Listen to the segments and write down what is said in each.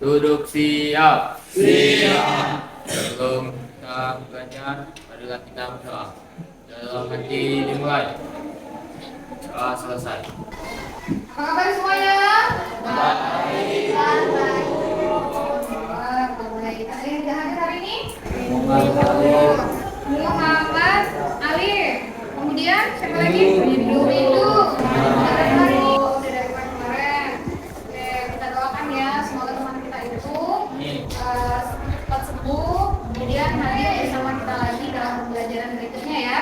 Duduk siap. Siap. Sebelum kita belajar, marilah kita berdoa. Dalam hati dimulai. Doa selesai. Apa kabar semuanya? Baik. Baik. Mulai. Ada yang hadir hari ini? Muhammad. Muhammad Ali. Kemudian siapa lagi? Windu. Hari ini udah dari kemarin. Oke, kita doakan ya semoga teman kita itu cepat sembuh. Kemudian hadir bersama kita lagi dalam pembelajaran berikutnya ya.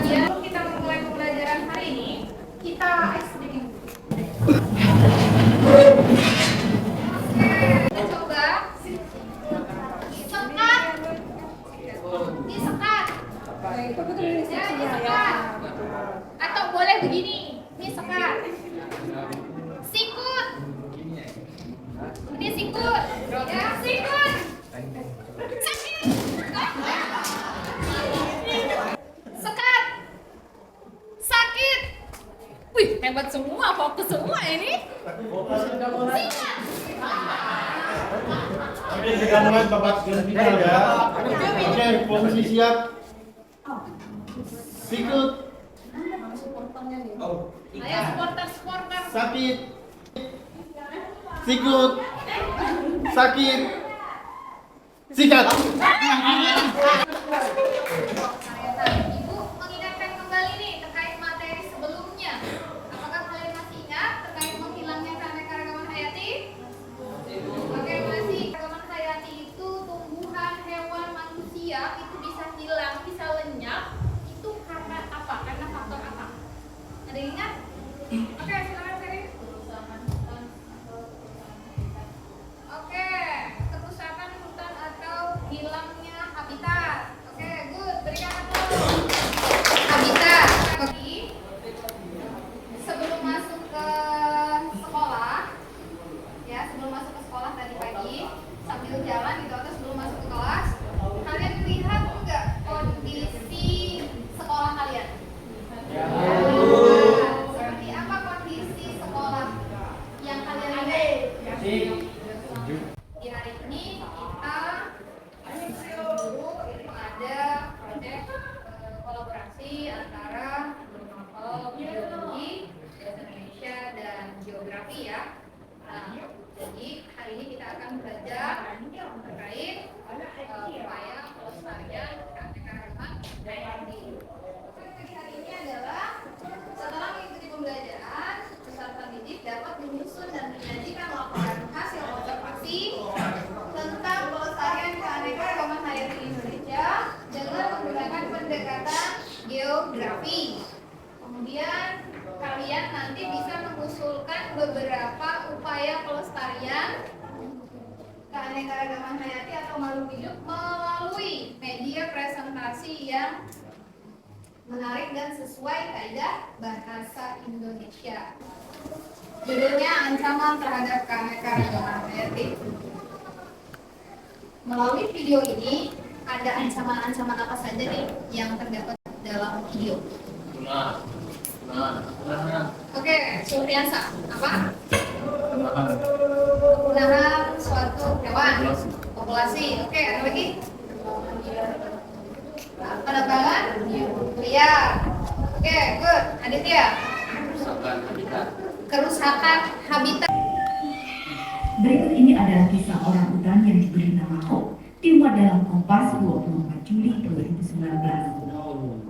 Sebelum kita memulai pembelajaran hari ini, kita sedikit. Kita coba disekat. Ya, disekat. Atau boleh begini, disekat. Sikut. Ini sikut. Ya, sikut. Sakit. Sekat. Sakit. Wih, hebat semua, fokus semua ini. Sikat. Oke, sekarang Bapak gantikan ya. Oke, posisi siap. Sikut. Ayo supporter. Sakit. Sikut. Sakit. Sikat. Ibu mengingatkan kembali nih terkait materi sebelumnya. Apakah kalian masih ingat terkait menghilangnya keanekaragaman hayati? Oke, masih. Keanekaragaman hayati itu tumbuhan, hewan, manusia itu bisa hilang, bisa lenyap. Itu karena apa? Karena faktor apa? Ada yang ingat? Oke, silakan Seri. Oke, kerusakan hutan atau hilangnya habitat. Oke, good. Berikan aplaus. Habitat. Oke. Sebelum masuk ke sekolah, ya sebelum masuk ke sekolah tadi pagi, sambil jalan gitu atau sebelum masuk ke kelas, kalian lihat enggak kondisi sekolah kalian? Seperti apa kondisi sekolah yang kalian lihat? Di hari ini kita dulu itu ada proyek kolaborasi antara biologi, bahasa Indonesia dan geografi ya. Nah, jadi hari ini kita akan belajar terkait upaya pelestarian keanekaragaman hayati. Pagi hari ini adalah setelah mengikuti pembelajaran, peserta didik dapat menyusun dan menyajikan laporan hasil observasi tentang pelestarian keanekaragaman hayati di Indonesia dengan menggunakan pendekatan geografi. Kemudian kalian nanti bisa mengusulkan beberapa upaya pelestarian keanekaragaman hayati atau makhluk hidup melalui media presentasi yang menarik dan sesuai kaidah bahasa Indonesia. Judulnya Ancaman Terhadap Keanekaragaman Hayati. Melalui video ini ada ancaman-ancaman apa saja nih yang terdapat dalam video? Punah. Oke, Supriyansa, apa? Kepunahan suatu hewan, populasi. Oke, ada lagi? Penebangan liar. Oke, good. Aditya. Kerusakan habitat. Kerusakan habitat. Berikut ini adalah kisah orang utan yang diberi nama Hope, dimuat dalam Kompas 24 Juli 2019.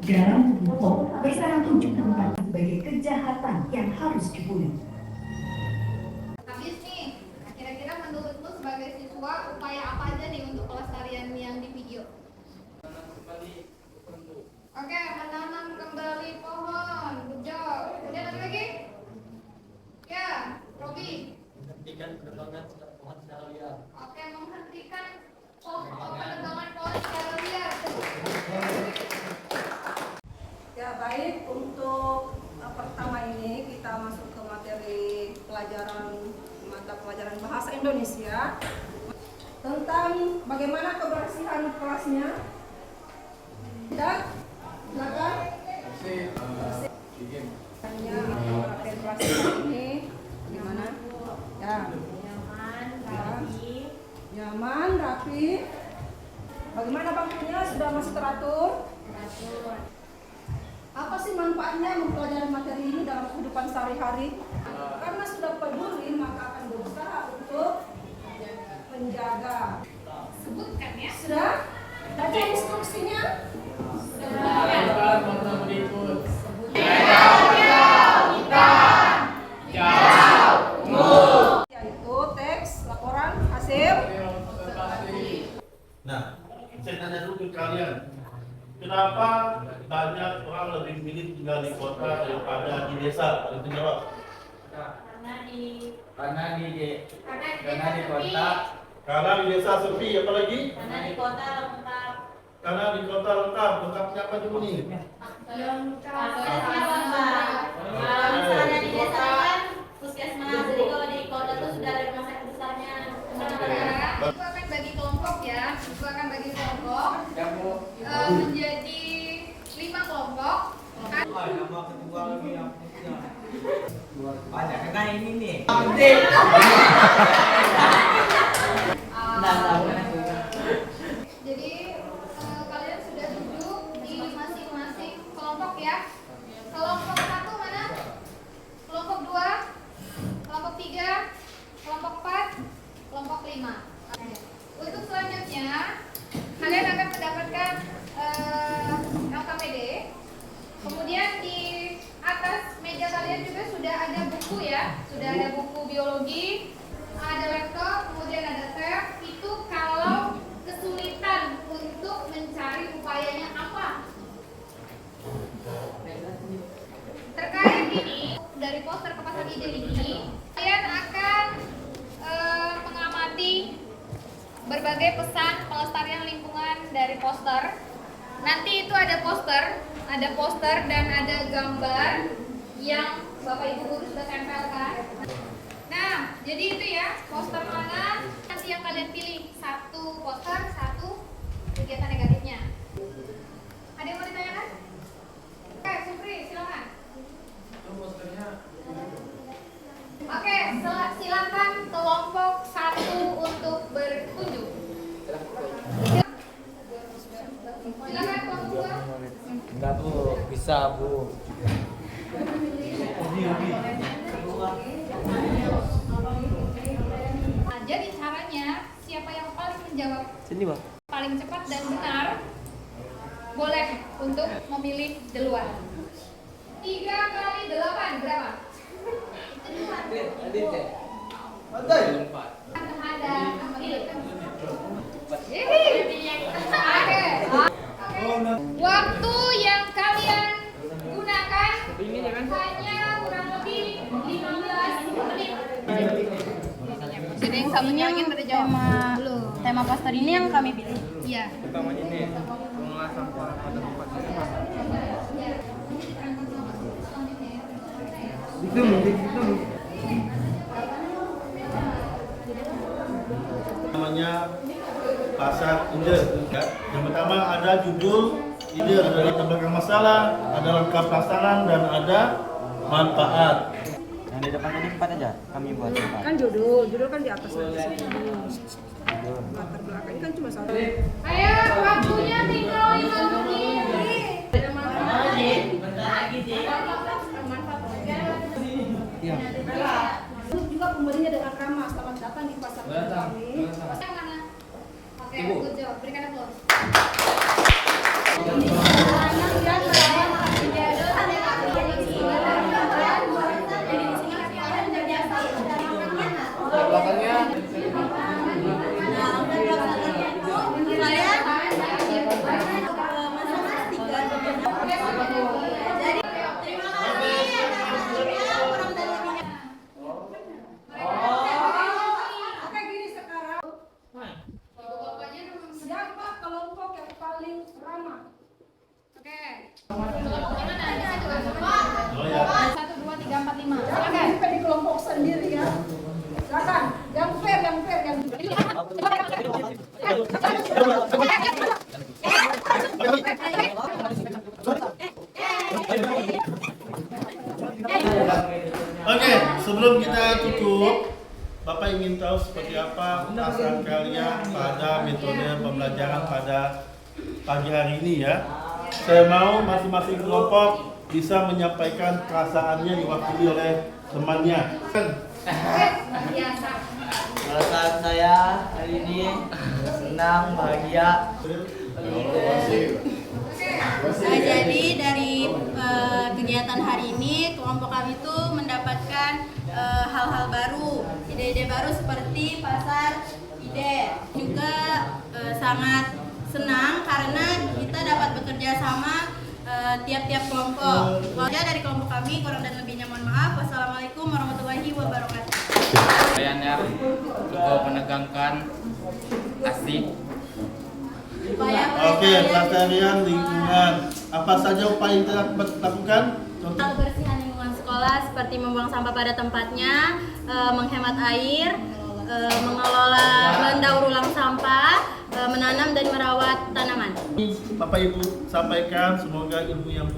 Dalam tubuh Hope bersarang 74 sebagai kejahatan yang harus dibunuh. Habis nih. Nah, kira-kira menurutmu sebagai siswa upaya apa aja nih untuk pelestarian yang di video? Oke, menanam kembali pohon. Good job. Kemudian ada lagi? Ya, Robi. Menghentikan penebangan pohon secara liar. Oke, menghentikan penebangan pohon secara liar. Ya baik, untuk pertama ini kita masuk ke materi pelajaran mata pelajaran bahasa Indonesia tentang bagaimana kebersihan kelasnya. Tidak, silakan. Hanya materi kelas ini gimana? Ya. Nyaman, sehari-hari. Karena sudah peduli, maka akan berusaha untuk menjaga. Sebutkan ya. Sudah? Baca instruksinya. Yaitu teks, laporan, hasil. Nah, saya tanya dulu ke kalian. Kenapa banyak orang lebih milih tinggal di kota daripada di desa? Ada yang jawab? Karena di kota. Karena di desa sepi, apalagi? Karena di kota lengkap. Karena di kota lengkap. Lengkapnya apa dulu nih? Aksesnya lengkap. Kalau misalnya di desa kan puskesmas, jadi kalau di kota tuh sudah ada rumah sakit besarnya. Ibu akan bagi kelompok ya. Ibu akan bagi kelompok menjadi 5 kelompok. Nama ketua lagi yang banyak kena ini nih. Jadi kalian sudah duduk di masing-masing kelompok ya. Kelompok 1 mana? Kelompok 2, kelompok 3, kelompok 4, kelompok 5. Untuk selanjutnya kalian akan mendapatkan LKPD. Kemudian di atas meja kalian juga sudah ada buku ya. Sudah ada buku biologi, ada laptop, kemudian ada tab. Itu kalau kesulitan untuk mencari upayanya apa. Terkait ini, dari poster kepasang ide ini, kalian akan mengamati berbagai pesan pelestarian lingkungan dari poster. Nanti itu ada poster dan ada gambar yang Bapak Ibu guru sudah tempelkan. Nah, jadi itu ya, poster mana nanti yang kalian pilih. 1 poster, 1 kegiatan negatifnya. Ada yang mau ditanyakan? Oke, Supri, silakan. Oke, silakan kelompok 1 untuk berkunjung. Silakan kelompok 2. Enggak Bu, bisa Bu. Nah, jadi caranya siapa yang paling menjawab paling cepat dan benar boleh untuk memilih duluan. 3 kali 8 berapa? Waktu yang kalian gunakan hanya kurang lebih 15 menit. Jadi yang satunya ingin terjawab. Tema poster ini yang kami pilih. Iya. Pertamanya ini mengolah sampah pada tempat sampah. Namanya pasar ide. Ya. Yang pertama ada judul ide, ada latar belakang masalah, ada lengkap pasangan dan ada manfaat. Yang di depan ini 4 aja kami buat. Kan judul kan di atas nanti. Latar belakang kan cuma 1. Ayo, waktunya tinggal 5 menit. Iya. Juga pembelinya dengan ramah, selamat datang di pasar kami. Yang mana? Oke, Ibu. good job. Berikan aplaus. Belakangnya Oke, gini sekarang. Siapa kelompok yang paling ramah? Oke. Kelompoknya mana? Di situ. Oh ya. 1, 2, 3, 4, 5. Silakan. Sampai di kelompok sendiri ya. Silakan, yang fair. Oke, sebelum kita tutup, Bapak ingin tahu seperti apa perasaan kalian pada metode pembelajaran pada pagi hari ini ya. Saya mau masing-masing kelompok bisa menyampaikan perasaannya diwakili oleh temannya. Biasa. Perasaan saya hari ini senang, bahagia. Nah, jadi dari kegiatan hari ini kelompok kami itu mendapatkan hal-hal baru, ide-ide baru seperti pasar ide. Juga sangat senang karena kita dapat bekerja sama tiap-tiap kelompok. Pokoknya dari kelompok kami kurang dan lebihnya mohon maaf. Wassalamualaikum warahmatullahi wabarakatuh. Upayanya juga menegangkan asik. Oke, pelestarian lingkungan. Apa saja upaya yang telah lakukan? Contoh. Kebersihan lingkungan sekolah seperti membuang sampah pada tempatnya, menghemat air, mengelola mendaur ulang sampah, menanam dan merawat tanaman. Bapak Ibu sampaikan, semoga ilmu yang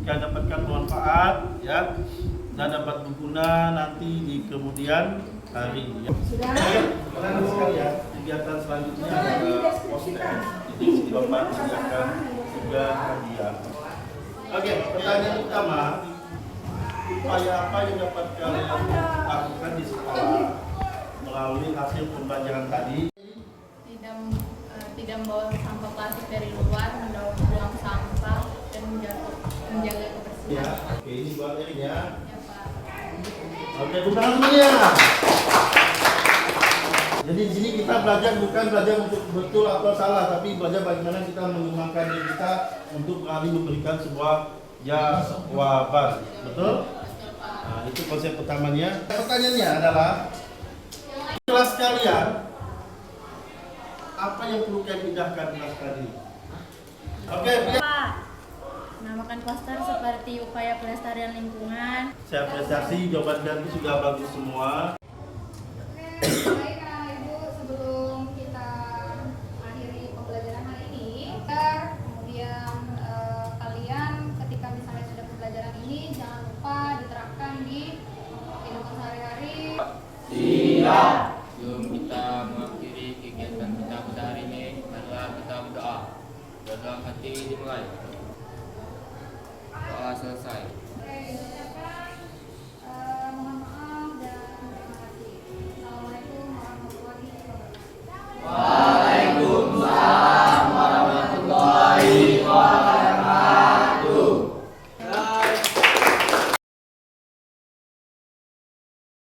kita dapatkan bermanfaat ya dan dapat berguna nanti di kemudian hari. Sudah. Karena sekali ya kegiatan selanjutnya adalah poster. Jadi Bapak sediakan juga hadiah. Oke, pertanyaan utama, upaya apa yang dapat kalian lakukan di sekolah melalui hasil pembelajaran tadi? Tidak membawa sampah plastik dari luar, mendaur ulang sampah dan menjaga kebersihan. Ya, oke, ini buat Erin ya. Ya, Pak. Oke, tepuk tangan semuanya. Jadi di sini kita belajar bukan belajar untuk betul atau salah, tapi belajar bagaimana kita mengembangkan diri kita untuk berani memberikan sebuah jawaban. Betul? Nah, itu konsep pertamanya. Pertanyaannya adalah kelas kalian apa yang perlu kalian pindahkan kelas tadi? Oke, Pak, namakan poster seperti upaya pelestarian lingkungan. saya apresiasi jawaban kalian itu sudah bagus semua. Baik anak ibu, sebelum kita akhiri pembelajaran hari ini, kemudian kalian ketika misalnya sudah pembelajaran ini jangan lupa diterapkan di kehidupan sehari-hari. Sebelum kita mengakhiri kegiatan kita pada hari ini adalah kita berdoa. Dalam hati dimulai. Doa selesai.